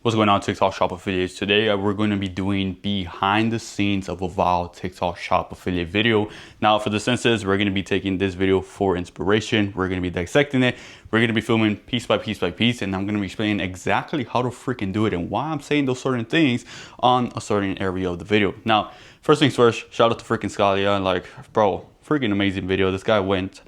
What's going on, TikTok Shop affiliates? Today we're going to be doing behind the scenes of a viral TikTok Shop affiliate video. Now for this instance, we're going to be taking this video for inspiration. We're going to be dissecting it. We're going to be filming piece by piece by piece, and I'm going to be explaining exactly how to freaking do it and why I'm saying those certain things on a certain area of the video. Now, first things first, shout out to freaking Scalia. Like, bro, freaking amazing video. This guy went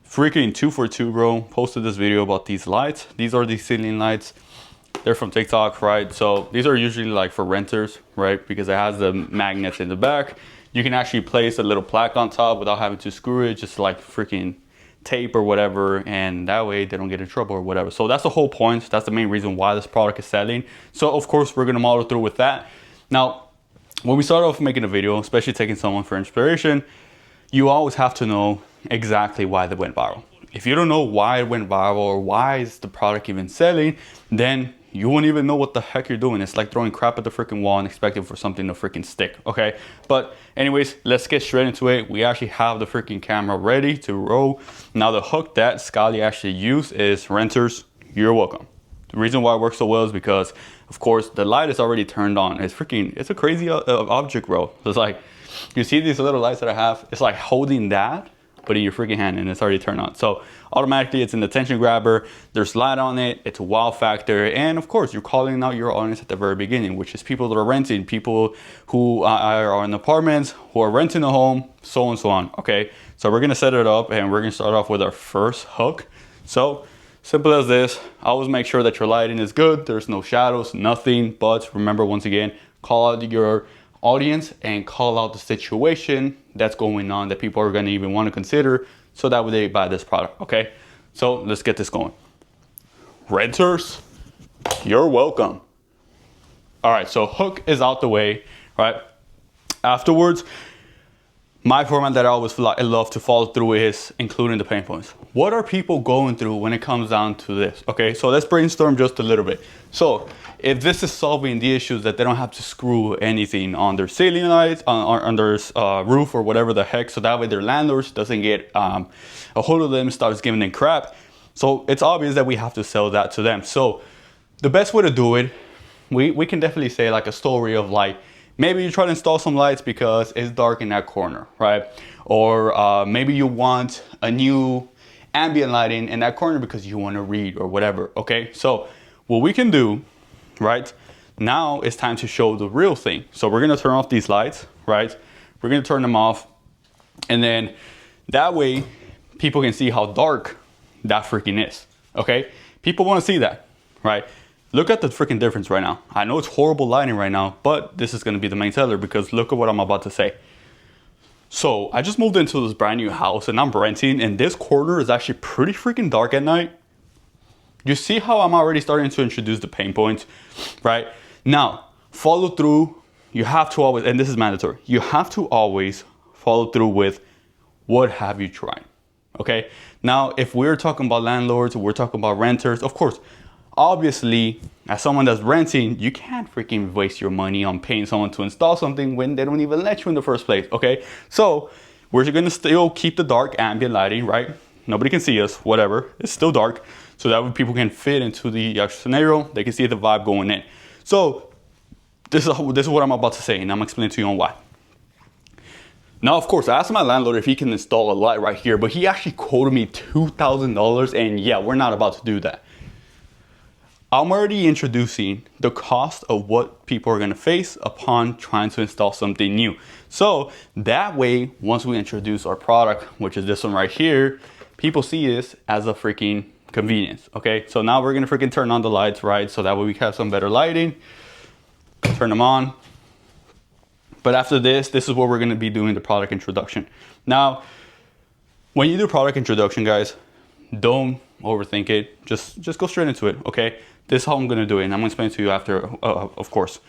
freaking 2 for 2, bro. Posted this video about these lights. These are the ceiling lights. They're from TikTok, right? So these are usually like for renters, right? Because it has the magnets in the back. You can actually place a little plaque on top without having to screw it, just like freaking tape or whatever, and that way they don't get in trouble or whatever. So that's the whole point. That's the main reason why this product is selling. So of course we're gonna model through with that. Now, when we start off making a video, especially taking someone for inspiration, you always have to know exactly why they went viral. If you don't know why it went viral or why is the product even selling, then you won't even know what the heck you're doing. It's like throwing crap at the freaking wall and expecting for something to freaking stick, okay? But anyways, let's get straight into it. We actually have the freaking camera ready to roll. Now the hook that Scally actually used is renters, you're welcome. The reason why it works so well is because, of course, the light is already turned on. It's a crazy object, bro. It's like, you see these little lights that I have? It's like holding that, but in your freaking hand, and it's already turned on. So automatically it's an attention grabber, there's light on it, it's a wow factor, and of course you're calling out your audience at the very beginning, which is people that are renting, people who are in apartments, who are renting a home, so on and so on. Okay, so we're gonna set it up and we're gonna start off with our first hook. So simple as this. Always make sure that your lighting is good, there's no shadows, nothing. But remember, once again, call out your audience and call out the situation that's going on that people are going to even want to consider, so that way they buy this product. Okay, so let's get this going. Renters, you're welcome. All right, so hook is out the way, right? Afterwards, my format that I always love to follow through is including the pain points. What are people going through when it comes down to this? Okay, so let's brainstorm just a little bit. So if this is solving the issues that they don't have to screw anything on their ceiling lights, on their roof or whatever the heck, so that way their landlords doesn't get a hold of them, starts giving them crap. So it's obvious that we have to sell that to them. So the best way to do it, we can definitely say like a story of like, maybe you try to install some lights because it's dark in that corner, right? Or maybe you want a new ambient lighting in that corner because you want to read or whatever, okay? So what we can do, right, now it's time to show the real thing. So we're gonna turn off these lights, right? We're gonna turn them off, and then that way people can see how dark that freaking is, okay? People wanna see that, right? Look at the freaking difference right now. I know it's horrible lighting right now, but this is gonna be the main seller because look at what I'm about to say. So I just moved into this brand new house and I'm renting, and this corner is actually pretty freaking dark at night. You see how I'm already starting to introduce the pain points, right? Now, follow through. You have to always, and this is mandatory, you have to always follow through with what have you tried, okay? Now, if we're talking about landlords, we're talking about renters, of course, obviously, as someone that's renting, you can't freaking waste your money on paying someone to install something when they don't even let you in the first place, okay? So we're gonna still keep the dark ambient lighting, right? Nobody can see us, whatever, it's still dark. So that way people can fit into the actual scenario, they can see the vibe going in. So this is what I'm about to say, and I'm explaining to you on why. Now, of course, I asked my landlord if he can install a light right here, but he actually quoted me $2,000, and yeah, we're not about to do that. I'm already introducing the cost of what people are gonna face upon trying to install something new. So that way, once we introduce our product, which is this one right here, people see this as a freaking convenience, okay? So now we're gonna freaking turn on the lights, right? So that way we have some better lighting, turn them on. But after this is where we're gonna be doing the product introduction. Now, when you do product introduction, guys, don't overthink it. Just go straight into it, okay? This is how I'm gonna do it, and I'm gonna explain to you after, of course.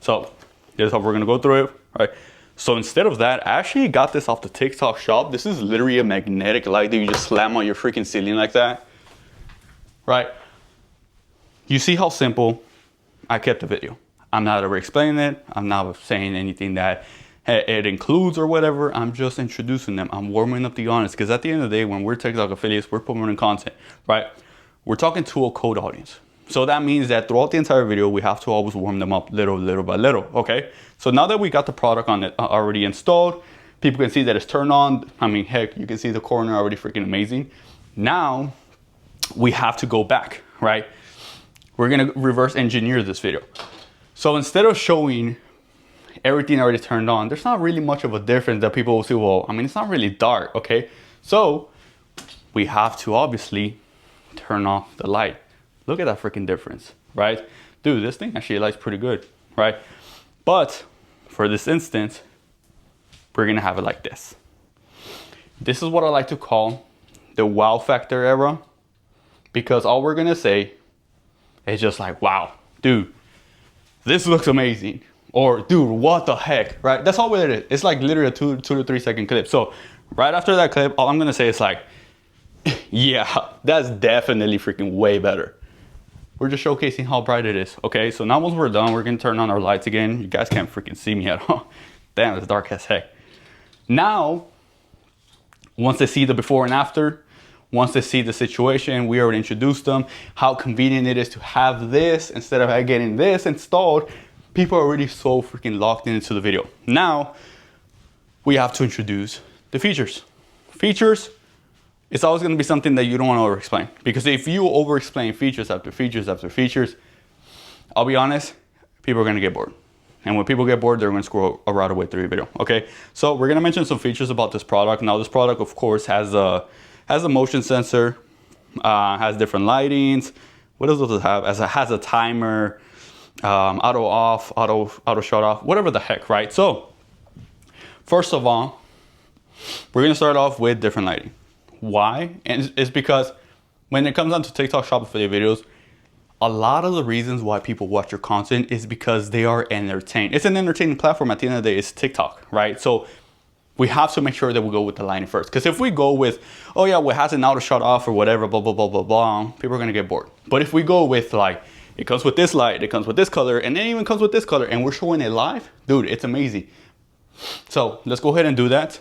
So this is how we're gonna go through it, right? So instead of that, I actually got this off the TikTok shop. This is literally a magnetic light that you just slam on your freaking ceiling like that, right? You see how simple I kept the video. I'm not ever explaining it. I'm not saying anything that it includes or whatever. I'm just introducing them. I'm warming up the audience, because at the end of the day, when we're TikTok affiliates, we're promoting content, right? We're talking to a cold audience. So that means that throughout the entire video, we have to always warm them up little by little, okay? So now that we got the product on it already installed, people can see that it's turned on. I mean, heck, you can see the corner already freaking amazing. Now, we have to go back, right? We're gonna reverse engineer this video. So instead of showing everything already turned on, there's not really much of a difference that people will see, well, I mean, it's not really dark, okay? So we have to obviously turn off the light. Look at that freaking difference, right? Dude, this thing actually lights pretty good, right? But for this instance, we're gonna have it like this. This is what I like to call the wow factor era, because all we're gonna say is just like, wow, dude, this looks amazing. Or dude, what the heck, right? That's all it is. It's like literally a 2 to 3 second clip. So right after that clip, all I'm gonna say is like, yeah, that's definitely freaking way better. We're just showcasing how bright it is. Okay, so now once we're done, we're gonna turn on our lights again. You guys can't freaking see me at all. Damn, it's dark as heck. Now, once they see the before and after, once they see the situation, we already introduced them, how convenient it is to have this instead of getting this installed. People are already so freaking locked into the video. Now, we have to introduce the features. Features, it's always gonna be something that you don't wanna over-explain. Because if you over-explain features after features after features, I'll be honest, people are gonna get bored. And when people get bored, they're gonna scroll right away through your video, okay? So we're gonna mention some features about this product. Now this product, of course, has a motion sensor, has different lightings. What does it have? It has a timer, auto off, auto shut off, whatever the heck, right? So first of all, we're gonna start off with different lighting. Why? And it's because when it comes down to TikTok shop affiliate videos, a lot of the reasons why people watch your content is because they are entertained. It's an entertaining platform. At the end of the day, it's TikTok, right? So we have to make sure that we go with the lighting first. Because if we go with, oh yeah, well, it has an auto shut off or whatever, blah, blah, blah, blah, blah, people are gonna get bored. But if we go with like, it comes with this light, it comes with this color, and it even comes with this color, and we're showing it live, dude, it's amazing. So let's go ahead and do that.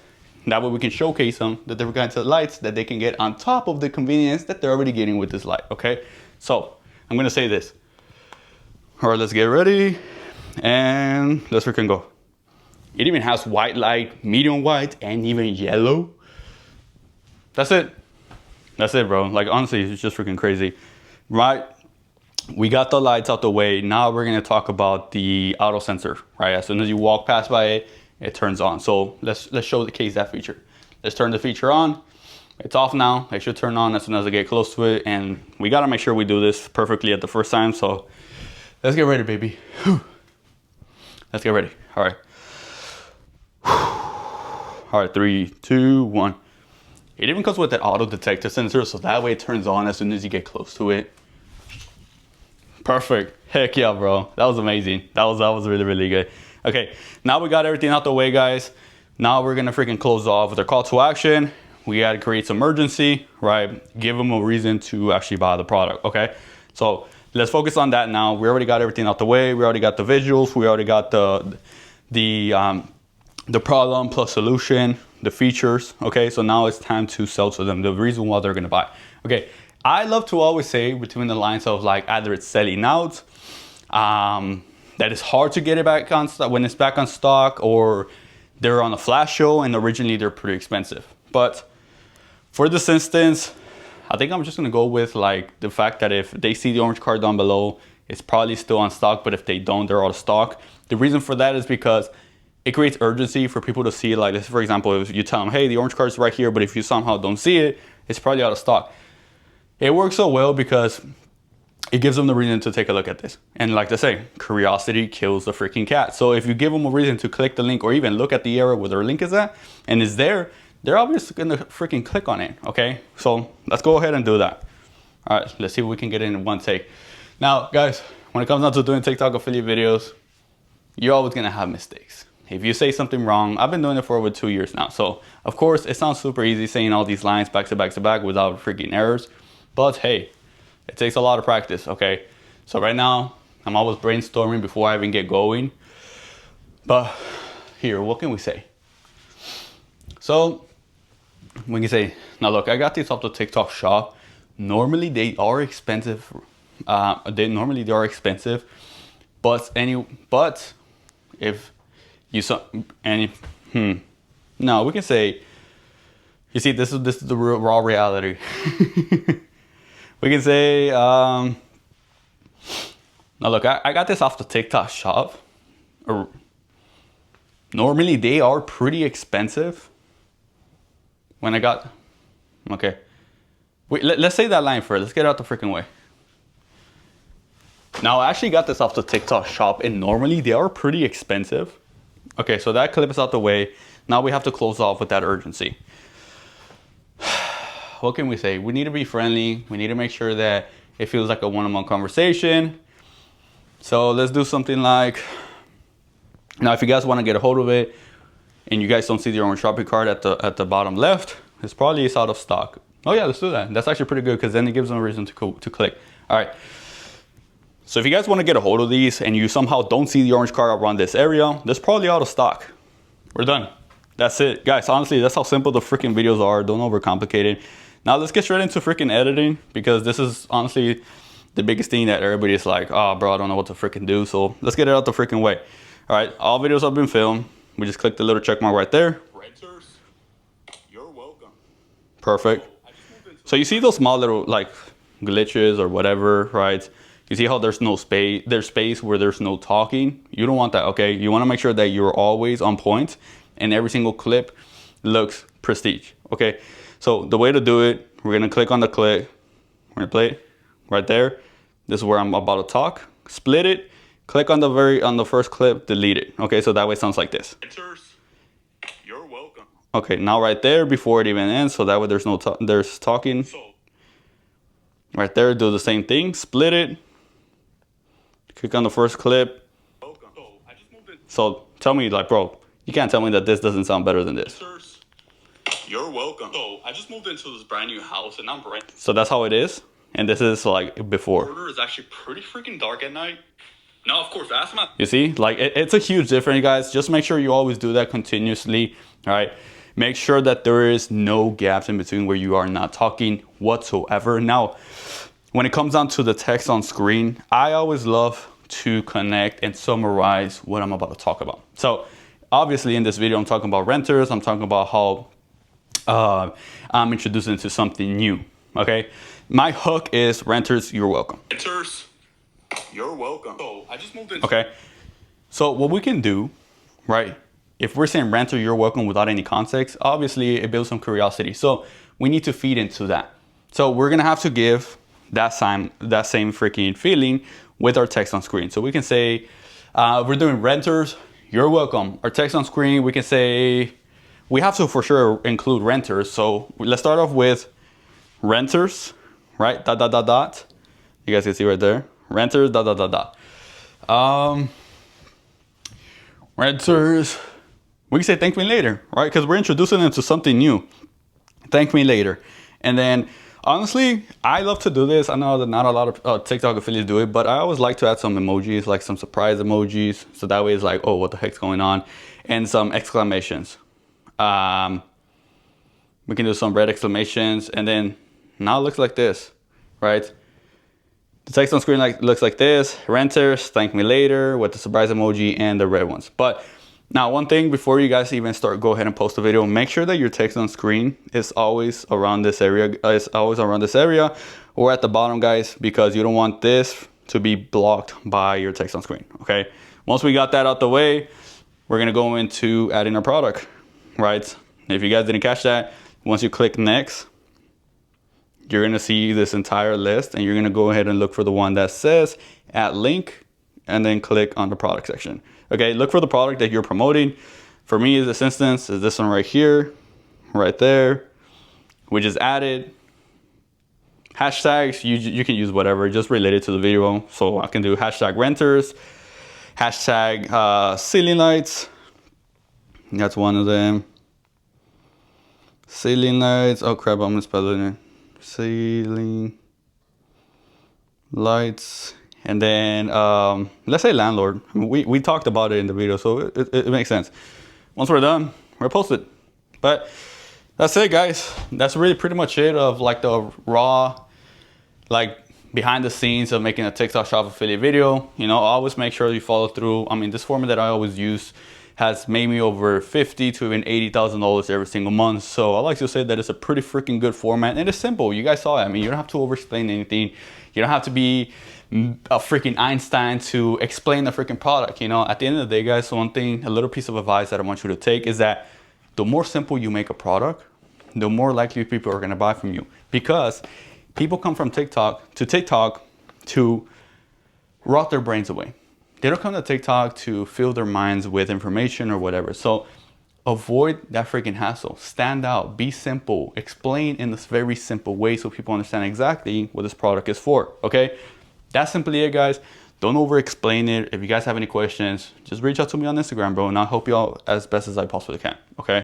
That way we can showcase them, the different kinds of lights that they can get on top of the convenience that they're already getting with this light, okay? So I'm gonna say this. All right, let's get ready and let's freaking go. It even has white light, medium white, and even yellow. That's it. That's it, bro. Like honestly, it's just freaking crazy, right? We got the lights out the way. Now we're gonna talk about the auto sensor, right? As soon as you walk past by it, it turns on. So let's showcase that feature. Let's turn the feature on. It's off now. It should turn on as soon as I get close to it. And we gotta make sure we do this perfectly at the first time. So let's get ready, baby. Whew. Let's get ready. All right. All right, 3, 2, 1. It even comes with that auto detector sensor, so that way it turns on as soon as you get close to it. Perfect. Heck yeah, bro. That was amazing. That was really, really good. Okay, now we got everything out the way, guys. Now we're gonna freaking close off with our call to action. We gotta create some urgency, right? Give them a reason to actually buy the product, okay? So let's focus on that now. We already got everything out the way. We already got the visuals. We already got the problem plus solution, the features, okay? So now it's time to sell to them, the reason why they're gonna buy. Okay, I love to always say between the lines of like either it's selling out, that it's hard to get it back on stock when it's back on stock, or they're on a flash show and originally they're pretty expensive. But for this instance, I think I'm just gonna go with like the fact that if they see the orange card down below, it's probably still on stock, but if they don't, they're out of stock. The reason for that is because it creates urgency for people to see, like this, for example, if you tell them, hey, the orange card is right here, but if you somehow don't see it, it's probably out of stock. It works so well because it gives them the reason to take a look at this. And like they say, curiosity kills the freaking cat. So if you give them a reason to click the link or even look at the area where their link is at and is there, they're obviously gonna freaking click on it, okay? So let's go ahead and do that. All right, let's see if we can get it in one take. Now, guys, when it comes down to doing TikTok affiliate videos, you're always gonna have mistakes. If you say something wrong, I've been doing it for over 2 years now. So of course, it sounds super easy saying all these lines back to back to back without freaking errors. But hey, it takes a lot of practice, okay? So right now, I'm always brainstorming before I even get going. But here, what can we say? So we can say, now look, I got these off the TikTok shop. Normally they are expensive, They are expensive, but if you saw any, no, we can say, you see, this is the raw reality. We can say, now look, I got this off the TikTok shop. Normally they are pretty expensive. When I got, okay. Wait, let's say that line first. Let's get it out the freaking way. Now, I actually got this off the TikTok shop, and normally they are pretty expensive. Okay, so that clip is out the way. Now we have to close off with that urgency. What can we say? We need to be friendly. We need to make sure that it feels like a one-on-one conversation. So let's do something like, now if you guys want to get a hold of it and you guys don't see the orange shopping cart at the bottom left, it's probably out of stock. Oh yeah, let's do that. That's actually pretty good because then it gives them a reason to click. All right. So if you guys want to get a hold of these and you somehow don't see the orange cart around this area, that's probably out of stock. We're done. That's it. Guys, honestly, that's how simple the freaking videos are. Don't overcomplicate it. Now let's get straight into freaking editing, because this is honestly the biggest thing that everybody's like, oh bro, I don't know what to freaking do. So let's get it out the freaking way. All right, all videos have been filmed. We just click the little check mark right there. Renters, you're welcome. Perfect. So you see those small little like glitches or whatever, right? You see how there's no space, there's space where there's no talking. You don't want that, okay? You want to make sure that you're always on point and every single clip looks prestige, okay? So the way to do it, we're gonna click on the clip, we're gonna play it right there. This is where I'm about to talk. Split it, click on the first clip, delete it. Okay, so that way it sounds like this. You're welcome. Okay, now right there before it even ends, so that way there's no there's talking. Right there, do the same thing, split it. Click on the first clip. So tell me, like, bro, you can't tell me that this doesn't sound better than this. You're welcome. So I just moved into this brand new house and I'm renting. So that's how it is. And this is like before. The corner is actually pretty freaking dark at night. Now, of course, that's my... You see, like it's a huge difference, guys. Just make sure you always do that continuously. All right. Make sure that there is no gaps in between where you are not talking whatsoever. Now, when it comes down to the text on screen, I always love to connect and summarize what I'm about to talk about. So obviously in this video, I'm talking about renters. I'm talking about how I'm introducing to something new, okay? My hook is renters, you're welcome. Renters, you're welcome. So I just moved in. Okay, so what we can do, right? If we're saying renter, you're welcome without any context, obviously it builds some curiosity. So we need to feed into that. So we're gonna have to give that same freaking feeling with our text on screen. So we can say, we're doing renters, you're welcome. Our text on screen, we can say, we have to for sure include renters. So let's start off with renters, right? Dot, dot, dot, dot. You guys can see right there. Renters, dot, dot, dot, dot. Renters, we can say thank me later, right? Because we're introducing them to something new. Thank me later. And then honestly, I love to do this. I know that not a lot of TikTok affiliates do it, but I always like to add some emojis, like some surprise emojis. So that way it's like, oh, what the heck's going on? And some exclamations. We can do some red exclamations, and then now it looks like this, right? The text on screen looks like this. Renters, thank me later, with the surprise emoji and the red ones. But now one thing before you guys even start, go ahead and post a video, make sure that your text on screen is always around this area, or at the bottom, guys, because you don't want this to be blocked by your text on screen, okay? Once we got that out the way, we're gonna go into adding our product, right? If you guys didn't catch that, once you click next, you're gonna see this entire list, and you're gonna go ahead and look for the one that says add link, and then click on the product section. Okay, look for the product that you're promoting. For me, in this instance, is this one right here, right there. We just added hashtags. You can use whatever, just related to the video. So I can do hashtag renters, hashtag ceiling lights. That's one of them. Ceiling lights. Oh crap, I'm misspelling it. Ceiling lights. And then let's say landlord. We talked about it in the video, so it makes sense. Once we're done, we're post it. But that's it, guys. That's really pretty much it of like the raw, like behind the scenes of making a TikTok shop affiliate video. You know, always make sure you follow through. I mean, this format that I always use has made me over $50,000 to even $80,000 every single month. So I like to say that it's a pretty freaking good format, and it's simple. You guys saw it. I mean, you don't have to over-explain anything. You don't have to be a freaking Einstein to explain the freaking product. You know, at the end of the day, guys, one thing, a little piece of advice that I want you to take is that the more simple you make a product, the more likely people are gonna buy from you. Because people come from TikTok to rot their brains away. They don't come to TikTok to fill their minds with information or whatever. So avoid that freaking hassle. Stand out, be simple, explain in this very simple way so people understand exactly what this product is for, okay? That's simply it, guys. Don't over explain it. If you guys have any questions, just reach out to me on Instagram, bro, and I'll help you out as best as I possibly can, okay?